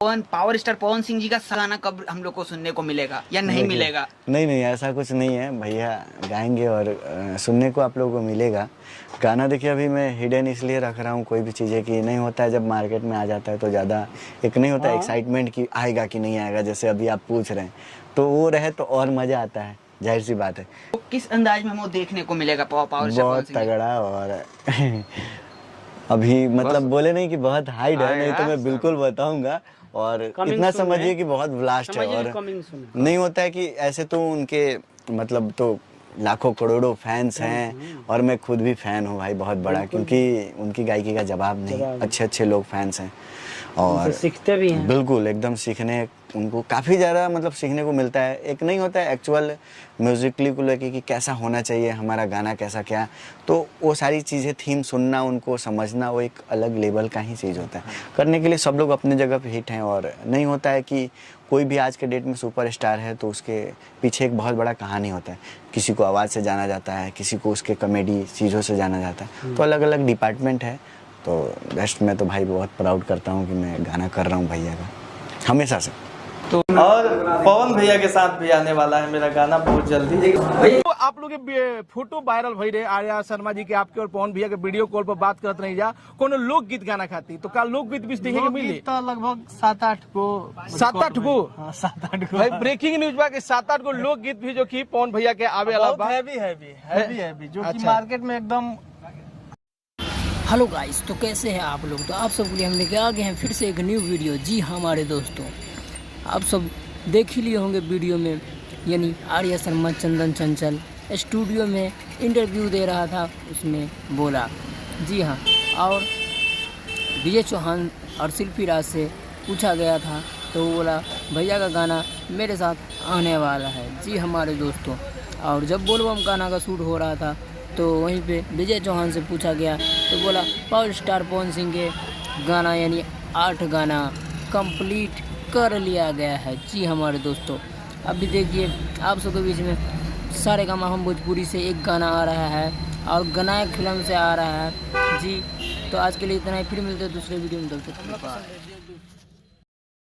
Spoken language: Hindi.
पावर स्टार पवन सिंह जी का गाना कब हम लोग को सुनने को मिलेगा या नहीं मिलेगा? नहीं, ऐसा कुछ नहीं है भैया, गाएंगे और सुनने को आप लोगों को मिलेगा। गाना देखिए अभी मैं हिडन इसलिए रख रहा हूँ, कोई भी चीज़ें कि नहीं होता है जब मार्केट में आ जाता है तो ज़्यादा एक नहीं होता एक्साइटमेंट कि आएगा कि नहीं आएगा, जैसे अभी आप पूछ रहे हैं, तो वो रहे तो और मज़ा आता है, जाहिर सी बात है। तो किस अंदाज में वो देखने को मिलेगा पावर स्टार? बहुत तगड़ा और अभी मतलब बोले नहीं कि बहुत हाइड है, नहीं तो मैं बिल्कुल बताऊंगा। और इतना समझिए कि बहुत ब्लास्ट है। और नहीं होता है कि ऐसे तो उनके मतलब तो लाखों करोड़ों फैंस हैं और मैं खुद भी फैन हूँ भाई बहुत बड़ा, क्योंकि उनकी गायकी का जवाब नहीं, अच्छे लोग फैंस हैं और सीखते भी हैं। बिल्कुल एकदम सीखने उनको काफ़ी ज़्यादा मतलब सीखने को मिलता है। एक नहीं होता है एक्चुअल म्यूजिकली को लेके कि कैसा होना चाहिए हमारा गाना, कैसा क्या, तो वो सारी चीज़ें थीम सुनना, उनको समझना, वो एक अलग लेवल का ही चीज़ होता है। करने के लिए सब लोग अपने जगह पे हिट हैं और नहीं होता है कि कोई भी आज के डेट में सुपर स्टार है तो उसके पीछे एक बहुत बड़ा कहानी होता है। किसी को आवाज़ से जाना जाता है, किसी को उसके कॉमेडी चीज़ों से जाना जाता है, तो अलग अलग डिपार्टमेंट है। तो बेस्ट मैं तो भाई बहुत प्राउड करता हूँ कि मैं गाना कर रहा हूँ भैया का हमेशा से। तो और पवन भैया के साथ भी आने वाला है मेरा गाना बहुत जल्दी। तो आप लोग के फोटो वायरल भई रहे आर्या शर्मा जी के आपके और पवन भैया के वीडियो कॉल पर बात करत नहीं जा कोनो लोकगीत गाना खाती, तो का लोकगीत भी देखे के मिले? तो लगभग 7-8 को 7-8 को 7-8 को भाई ब्रेकिंग न्यूज बा के 7-8 को लोकगीत भी जो कि पवन भैया के आवे वाला बा, हैवी जो कि अच्छा। मार्केट में एकदम। हेलो गाइस, तो कैसे हैं आप लोग? तो आप सब के लिए हम लेके आ गए हैं फिर से एक न्यू वीडियो। जी हमारे दोस्तों, आप सब देख ही लिए होंगे वीडियो में, यानी आर्या शर्मा चंदन चंचल स्टूडियो में इंटरव्यू दे रहा था, उसमें बोला। जी हाँ, और विजय चौहान और शिल्पी राज से पूछा गया था तो वो बोला भैया का गाना मेरे साथ आने वाला है। जी हमारे दोस्तों, और जब बोलबम गाना का शूट हो रहा था तो वहीं पे विजय चौहान से पूछा गया तो बोला पावर स्टार पवन सिंह के गाना यानी 8 गाना कंप्लीट कर लिया गया है। जी हमारे दोस्तों, अभी देखिए आप सबके बीच में सारेगामा हम भोजपुरी से एक गाना आ रहा है और गनायक फिल्म से आ रहा है। जी तो आज के लिए इतना ही, फिर मिलते हैं दूसरे वीडियो में, तब तक के लिए बाय।